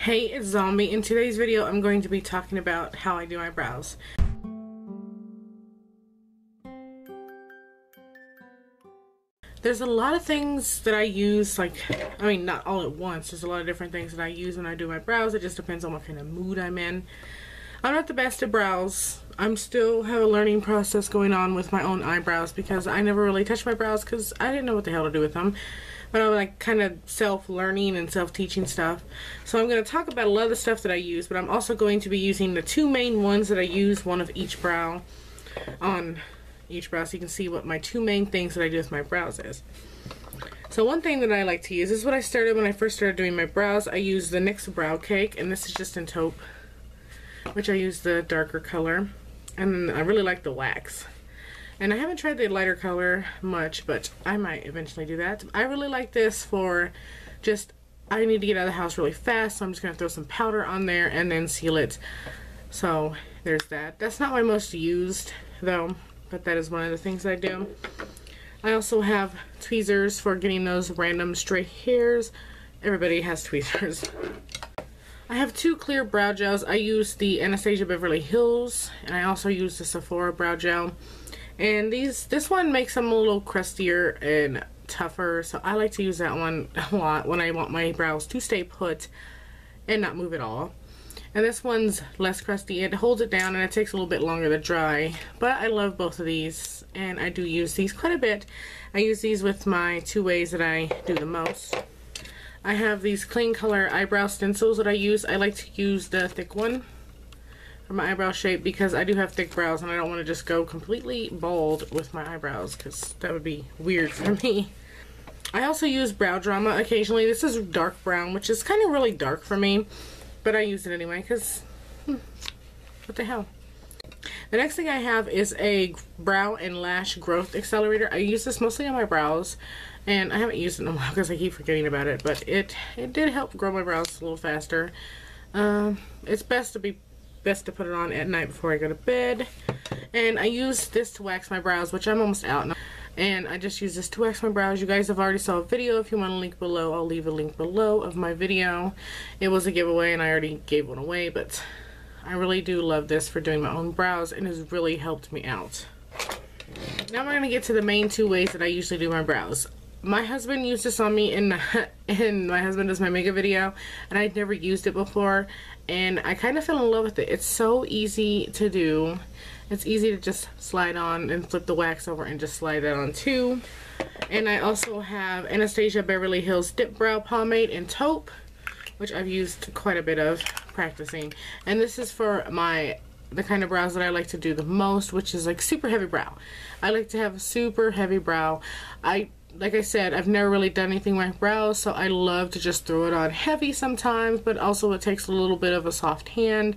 Hey, it's Zombie. In today's video, I'm going to be talking about how I do my brows. There's a lot of things that I use, not all at once. There's a lot of different things that I use when I do my brows. It just depends on what kind of mood I'm in. I'm not the best at brows. I'm still have a learning process going on with my own eyebrows because I never really touched my brows because I didn't know what the hell to do with them. But I'm like kind of self-learning and self-teaching stuff. So I'm going to talk about a lot of the stuff that I use, but I'm also going to be using the two main ones that I use, one of each brow on each brow, so you can see what my two main things that I do with my brows is. So one thing that I like to use, this is what I started when I first started doing my brows. I use the NYX Brow Cake, and this is just in taupe, which I use the darker color. And then I really like the wax. And I haven't tried the lighter color much, but I might eventually do that. I really like this for just, I need to get out of the house really fast, so I'm just going to throw some powder on there and then seal it. So there's that. That's not my most used though, but that is one of the things I do. I also have tweezers for getting those random stray hairs. Everybody has tweezers. I have two clear brow gels. I use the Anastasia Beverly Hills, and I also use the Sephora brow gel. And this one makes them a little crustier and tougher, so I like to use that one a lot when I want my brows to stay put and not move at all. And this one's less crusty. It holds it down and it takes a little bit longer to dry, but I love both of these and I do use these quite a bit. I use these with my two ways that I do the most. I have these Clean Color eyebrow stencils that I use. I like to use the thick one for my eyebrow shape because I do have thick brows and I don't want to just go completely bald with my eyebrows because that would be weird for me. I also use Brow Drama occasionally. This is dark brown, which is kind of really dark for me, but I use it anyway because what the hell. The next thing I have is a brow and lash growth accelerator. I use this mostly on my brows and I haven't used it in a while because I keep forgetting about it, but it did help grow my brows a little faster. It's best to put it on at night before I go to bed. And I use this to wax my brows, which I'm almost out now. And I just use this to wax my brows. You guys have already saw a video. If you want a link below, I'll leave a link below of my video. It was a giveaway and I already gave one away, but I really do love this for doing my own brows and has really helped me out. Now we're going to get to the main two ways that I usually do my brows. My husband used this on me and my husband does my makeup video, and I'd never used it before, and I kind of fell in love with it. It's so easy to do. It's easy to just slide on and flip the wax over and just slide that on too. And I also have Anastasia Beverly Hills Dip Brow Pomade in taupe, which I've used quite a bit of practicing. And this is for the kind of brows that I like to do the most, which is like super heavy brow. I like to have a super heavy brow. Like I said, I've never really done anything with my brows, so I love to just throw it on heavy sometimes, but also it takes a little bit of a soft hand,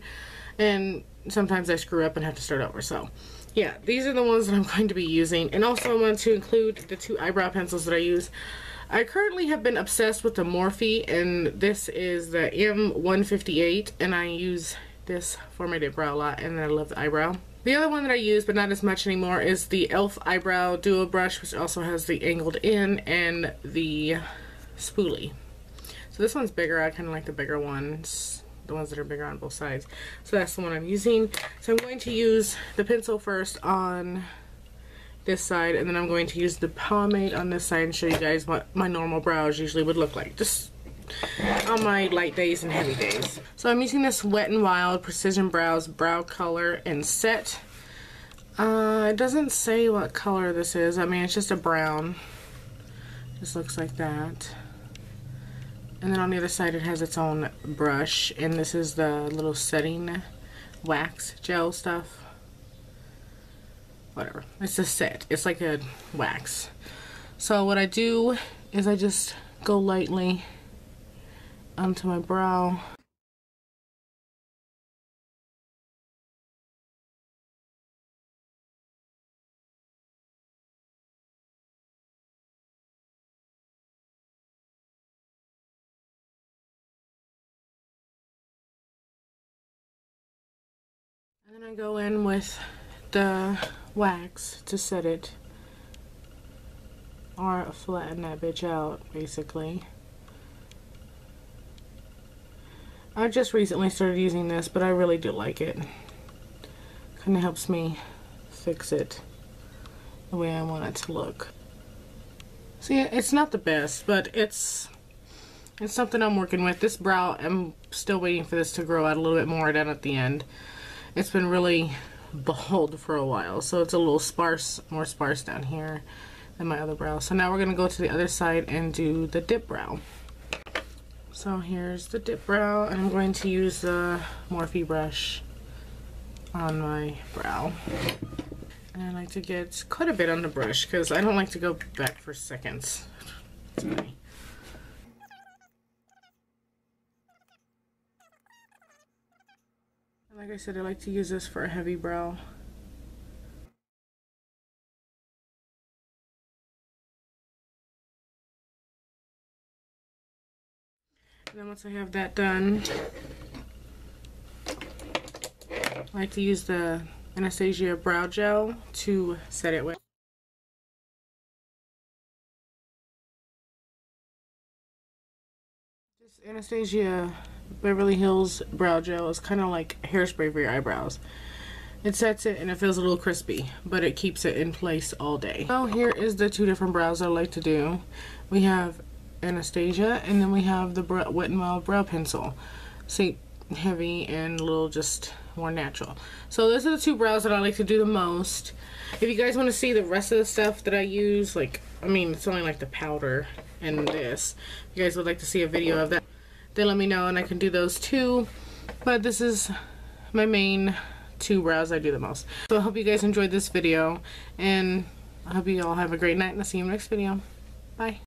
and sometimes I screw up and have to start over. So yeah, these are the ones that I'm going to be using. And also I want to include the two eyebrow pencils that I use. I currently have been obsessed with the Morphe, and this is the M158, and I use this for my dip brow a lot, and I love the eyebrow. The other one that I use, but not as much anymore, is the e.l.f. Eyebrow Duo Brush, which also has the angled in and the spoolie. So this one's bigger. I kind of like the bigger ones, the ones that are bigger on both sides. So that's the one I'm using. So I'm going to use the pencil first on this side, and then I'm going to use the pomade on this side and show you guys what my normal brows usually would look like, just on my light days and heavy days. So I'm using this Wet n Wild Precision Brows Brow Color and Set. It doesn't say what color this is. I mean, it's just a brown. Just looks like that. And then on the other side it has its own brush, and this is the little setting wax gel stuff. Whatever. It's a set. It's like a wax. So what I do is I just go lightly onto my brow. And then I go in with the wax to set it, or flatten that bitch out basically. I just recently started using this, but I really do like it. Kind of helps me fix it the way I want it to look. See, it's not the best, but it's something I'm working with. This brow, I'm still waiting for this to grow out a little bit more down at the end. It's been really bald for a while, so it's a little sparse, more sparse down here than my other brow. So now we're gonna go to the other side and do the dip brow. So here's the dip brow, and I'm going to use the Morphe brush on my brow. And I like to get quite a bit on the brush because I don't like to go back for seconds. It's funny. And like I said, I like to use this for a heavy brow. And then once I have that done, I like to use the Anastasia brow gel to set it with. This Anastasia Beverly Hills brow gel is kind of like hairspray for your eyebrows. It sets it and it feels a little crispy, but it keeps it in place all day. So here is the two different brows I like to do. We have Anastasia, and then we have the Wet n Wild brow pencil. See, heavy and a little just more natural. So those are the two brows that I like to do the most. If you guys want to see the rest of the stuff that I use, like, I mean, it's only like the powder and this. If you guys would like to see a video of that, then let me know and I can do those too. But this is my main two brows I do the most. So I hope you guys enjoyed this video, and I hope you all have a great night, and I'll see you in the next video. Bye.